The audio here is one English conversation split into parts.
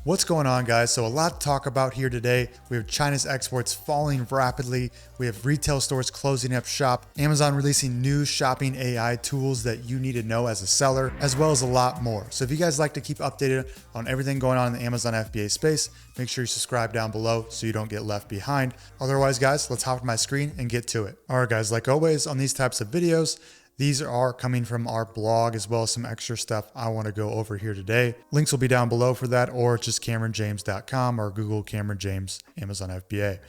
What's going on, guys? So a lot to talk about here today. We have China's exports falling rapidly. We have retail stores closing up shop, Amazon releasing new shopping AI tools that you need to know as a seller, as well as a lot more. So if you guys like to keep updated on everything going on in the Amazon FBA space, make sure you subscribe down below so you don't get left behind. Otherwise, guys, let's hop on my screen and get to it. All right, guys, like always on these types of videos, these are coming from our blog as well as some extra stuff I want to go over here today. Links will be down below for that, or just CamronJames.com or Google Camron James Amazon FBA.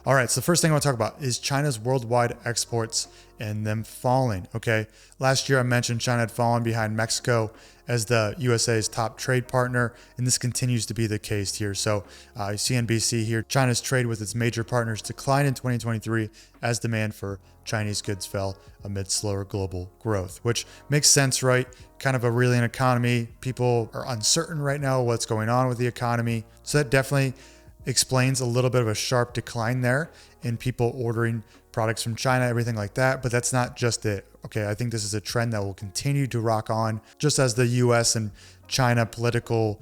All right, so the first thing I want to talk about is China's worldwide exports and them falling. Okay, last year I mentioned China had fallen behind Mexico as the USA's top trade partner, and this continues to be the case here. So CNBC here, China's trade with its major partners declined in 2023 as demand for Chinese goods fell amid slower global growth, which makes sense, right? Kind of a reeling economy. People are uncertain right now what's going on with the economy. So that definitely explains a little bit of a sharp decline there in people ordering products from China, everything like that. But that's not just it. Okay, I think this is a trend that will continue to rock on just as the US and China political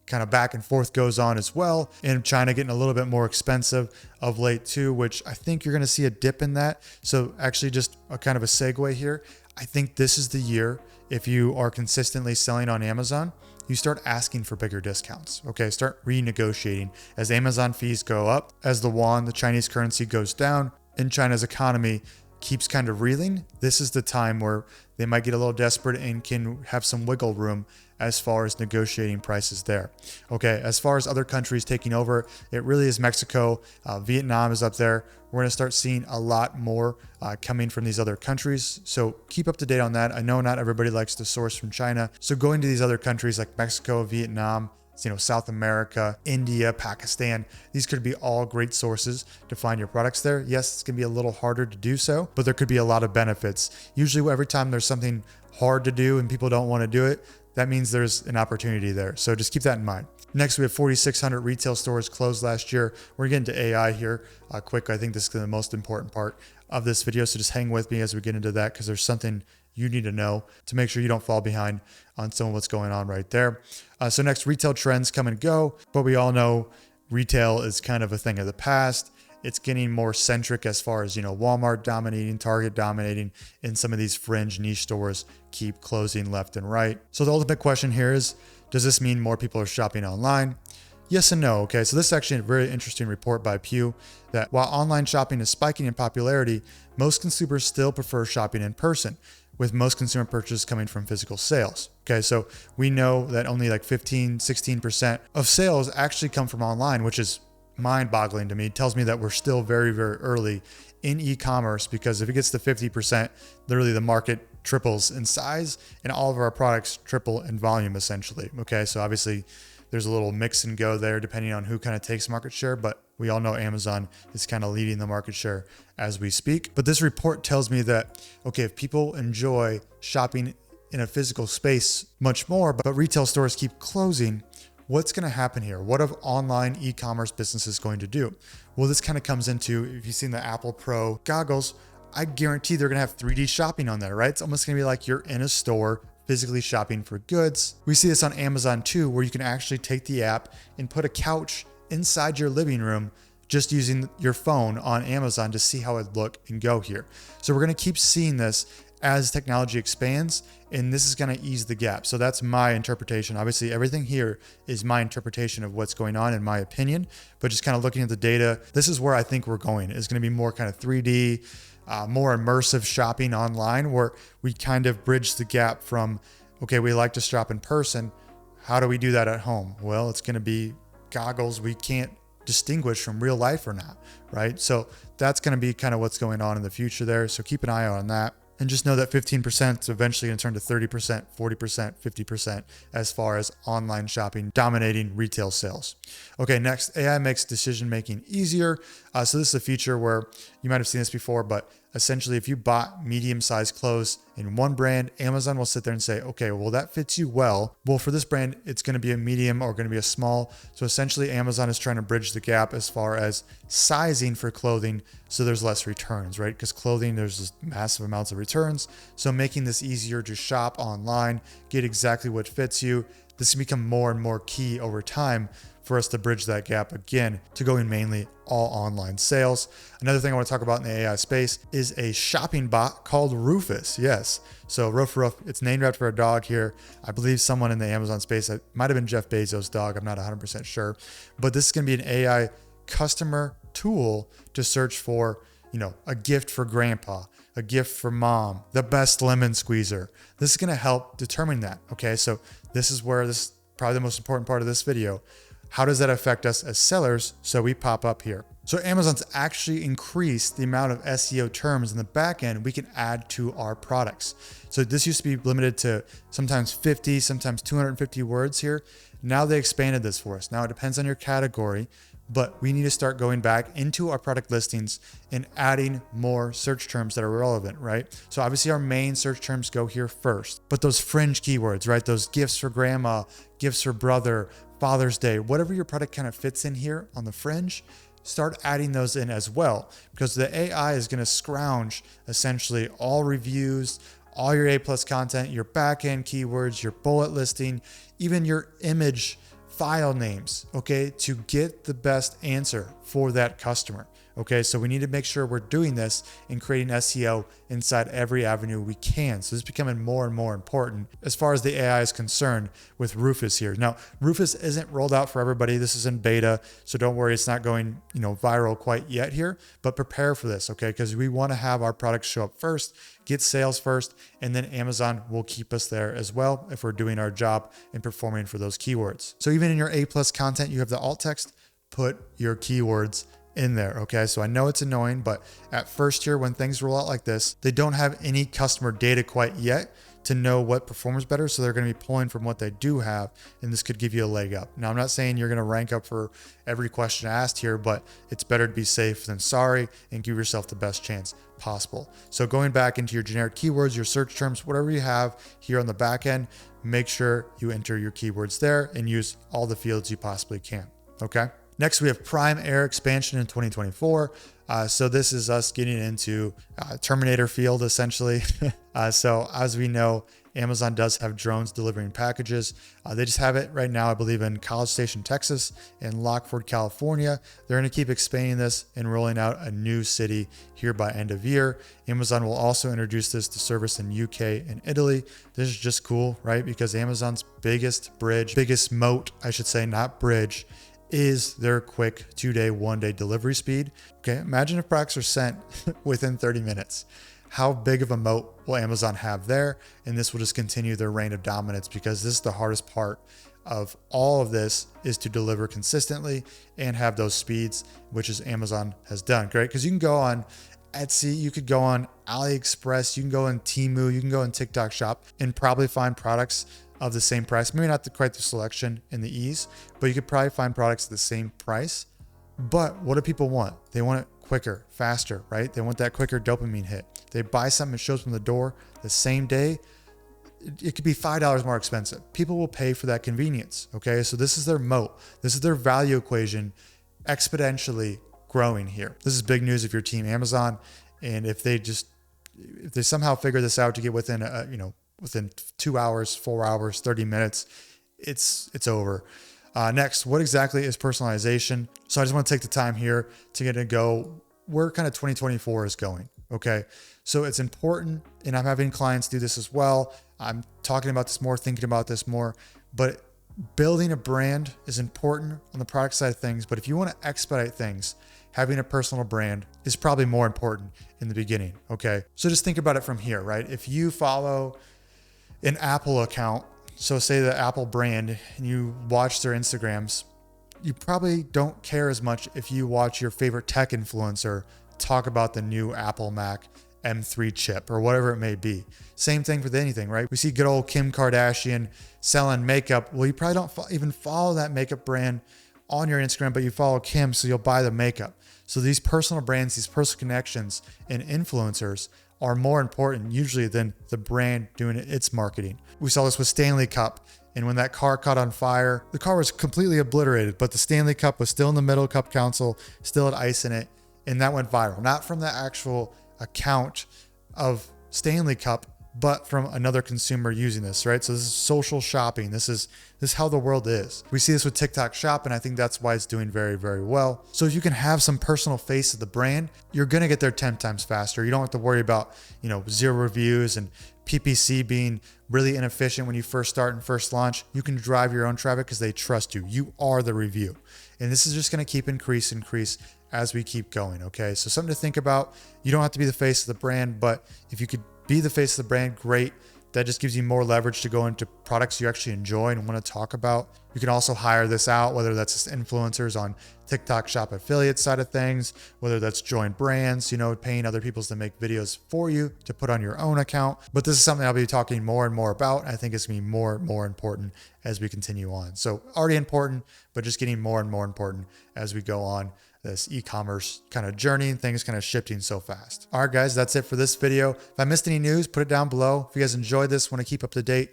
kind of back and forth goes on as well. And China getting a little bit more expensive of late too, which I think you're going to see a dip in that. So actually just a kind of a segue here. I think this is the year, if you are consistently selling on Amazon, you start asking for bigger discounts. Okay, start renegotiating as Amazon fees go up, as the yuan, the Chinese currency, goes down, and China's economy keeps kind of reeling. This is the time where they might get a little desperate and can have some wiggle room as far as negotiating prices there. Okay, as far as other countries taking over, it really is Mexico. Vietnam is up there. We're going to start seeing a lot more coming from these other countries. So keep up to date on that. I know not everybody likes to source from China. So going to these other countries like Mexico, Vietnam, South America, India, Pakistan, these could be all great sources to find your products there. Yes, it's gonna be a little harder to do so, but there could be a lot of benefits. Usually every time there's something hard to do and people don't want to do it, that means there's an opportunity there. So just keep that in mind. Next, we have 4,600 retail stores closed last year. We're getting to AI here quick. I think this is the most important part of this video. So just hang with me as we get into that, because there's something you need to know to make sure you don't fall behind on some of what's going on right there. So next, retail trends come and go, but we all know retail is kind of a thing of the past. It's getting more centric as far as, Walmart dominating, Target dominating, and some of these fringe niche stores keep closing left and right. So the ultimate question here is, does this mean more people are shopping online? Yes and no. Okay, so this is actually a very interesting report by Pew that while online shopping is spiking in popularity, most consumers still prefer shopping in person, with most consumer purchases coming from physical sales. Okay, so we know that only like 15-16% of sales actually come from online, which is mind-boggling to me. It tells me that we're still very, very early in e-commerce, because if it gets to 50%, literally the market triples in size and all of our products triple in volume essentially. Okay, so obviously there's a little mix and go there depending on who kind of takes market share, but we all know Amazon is kind of leading the market share as we speak. But this report tells me that, okay, if people enjoy shopping in a physical space much more, but retail stores keep closing, what's going to happen here? What are online e-commerce businesses going to do? Well, this kind of comes into, if you've seen the Apple Pro goggles, I guarantee they're going to have 3D shopping on there, right? It's almost going to be like you're in a store physically shopping for goods. We see this on Amazon too, where you can actually take the app and put a couch inside your living room just using your phone on Amazon to see how it look and go here. So we're going to keep seeing this as technology expands, and this is going to ease the gap. So that's my interpretation. Obviously, everything here is my interpretation of what's going on in my opinion, but just kind of looking at the data, this is where I think we're going. It's going to be more kind of 3D, more immersive shopping online, where we kind of bridge the gap from, okay, we like to shop in person. How do we do that at home? Well, it's going to be goggles we can't distinguish from real life or not, right? So that's going to be kind of what's going on in the future there. So keep an eye out on that. And just know that 15% is eventually going to turn to 30%, 40%, 50% as far as online shopping dominating retail sales. Okay, next, AI makes decision-making easier. So this is a feature where you might have seen this before, but essentially if you bought medium-sized clothes in one brand, Amazon will sit there and say, okay, well, that fits you well. Well, for this brand, it's going to be a medium or going to be a small. So essentially Amazon is trying to bridge the gap as far as sizing for clothing, so there's less returns, right? Because clothing, there's just massive amounts of returns. So making this easier to shop online, get exactly what fits you, this can become more and more key over time for us to bridge that gap again to going mainly all online sales. Another thing I want to talk about in the AI space is a shopping bot called Rufus. Yes. So Roof, it's named after a dog here. I believe someone in the Amazon space, it might have been Jeff Bezos' dog. I'm not 100% sure, but this is going to be an AI customer tool to search for, a gift for grandpa, a gift for mom, the best lemon squeezer. This is going to help determine that. Okay. So this is probably the most important part of this video. How does that affect us as sellers? So we pop up here. So Amazon's actually increased the amount of SEO terms in the back end we can add to our products. So this used to be limited to sometimes 50, sometimes 250 words here. Now they expanded this for us. Now it depends on your category, but we need to start going back into our product listings and adding more search terms that are relevant, right? So obviously our main search terms go here first, but those fringe keywords, right? Those gifts for grandma, gifts for brother, Father's Day, whatever your product kind of fits in here on the fringe, start adding those in as well, because the AI is going to scrounge essentially all reviews, all your A+ content, your backend keywords, your bullet listing, even your image file names, okay, to get the best answer for that customer. Okay, so we need to make sure we're doing this and creating SEO inside every avenue we can. So this is becoming more and more important as far as the AI is concerned with Rufus here. Now, Rufus isn't rolled out for everybody. This is in beta, so don't worry, it's not going, viral quite yet here, but prepare for this, okay? Because we want to have our products show up first, get sales first, and then Amazon will keep us there as well if we're doing our job and performing for those keywords. So even in your A+ content, you have the alt text, put your keywords in there. Okay. So I know it's annoying, but at first here, when things roll out like this, they don't have any customer data quite yet to know what performs better. So they're going to be pulling from what they do have. And this could give you a leg up. Now, I'm not saying you're going to rank up for every question asked here, but it's better to be safe than sorry and give yourself the best chance possible. So going back into your generic keywords, your search terms, whatever you have here on the back end, make sure you enter your keywords there and use all the fields you possibly can. Okay. Next, we have Prime Air expansion in 2024. So this is us getting into Terminator field, essentially. So as we know, Amazon does have drones delivering packages. They just have it right now, I believe, in College Station, Texas, and Lockford, California. They're going to keep expanding this and rolling out a new city here by end of year. Amazon will also introduce this to service in UK and Italy. This is just cool, right? Because Amazon's biggest moat, I should say, not bridge, is their quick 2-day, 1-day delivery speed. Okay, imagine if products are sent within 30 minutes. How big of a moat will Amazon have there? And this will just continue their reign of dominance, because this is the hardest part of all of this, is to deliver consistently and have those speeds, which is Amazon has done. Great, because you can go on Etsy, you could go on AliExpress, you can go on Temu, you can go on TikTok Shop and probably find products of the same price. Maybe not quite the selection and the ease, but you could probably find products at the same price. But what do people want? They want it quicker, faster, right? They want that quicker dopamine hit. They buy something, it shows from the door the same day. It could be $5 more expensive. People will pay for that convenience. Okay. So this is their moat. This is their value equation exponentially growing here. This is big news if you're team Amazon. And if they somehow figure this out to get within within 2 hours, 4 hours, 30 minutes, it's over. Next, what exactly is personalization? So I just want to take the time here to get to go where kind of 2024 is going. Okay. So it's important, and I'm having clients do this as well. I'm talking about this more, thinking about this more, but building a brand is important on the product side of things. But if you want to expedite things, having a personal brand is probably more important in the beginning. Okay. So just think about it from here, right? If you follow an Apple account, so say the Apple brand, and you watch their Instagrams, you probably don't care as much if you watch your favorite tech influencer talk about the new Apple Mac M3 chip or whatever it may be. Same thing with anything, right? We see good old Kim Kardashian selling makeup. Well, you probably don't even follow that makeup brand on your Instagram, but you follow Kim, so you'll buy the makeup. So these personal brands, these personal connections and influencers are more important usually than the brand doing its marketing. We saw this with Stanley Cup. And when that car caught on fire, the car was completely obliterated, but the Stanley Cup was still in the middle cup console, still had ice in it. And that went viral, not from the actual account of Stanley Cup, but from another consumer using this, right? So this is social shopping. This is how the world is. We see this with TikTok Shop, and I think that's why it's doing very, very well. So if you can have some personal face of the brand, you're gonna get there 10 times faster. You don't have to worry about, 0 reviews and PPC being really inefficient when you first start and first launch. You can drive your own traffic because they trust you. You are the review. And this is just gonna keep increase as we keep going, okay? So something to think about. You don't have to be the face of the brand, but if you could be the face of the brand, great. That just gives you more leverage to go into products you actually enjoy and want to talk about. You can also hire this out, whether that's just influencers on TikTok Shop affiliate side of things, whether that's join brands, paying other people to make videos for you to put on your own account. But this is something I'll be talking more and more about. I think it's going to be more and more important as we continue on. So already important, but just getting more and more important as we go on this e-commerce kind of journey and things kind of shifting so fast. All right, guys, that's it for this video. If I missed any news, put it down below. If you guys enjoyed this, want to keep up to date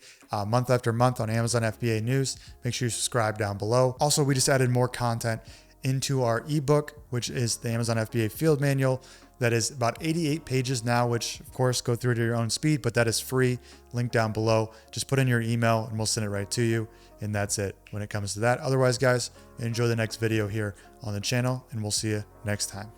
month after month on Amazon FBA news, make sure you subscribe down below. Also, we just added more content into our ebook, which is the Amazon FBA field manual. That is about 88 pages now, which of course go through at your own speed, but that is free. Link down below. Just put in your email and we'll send it right to you. And that's it when it comes to that. Otherwise, guys, enjoy the next video here on the channel and we'll see you next time.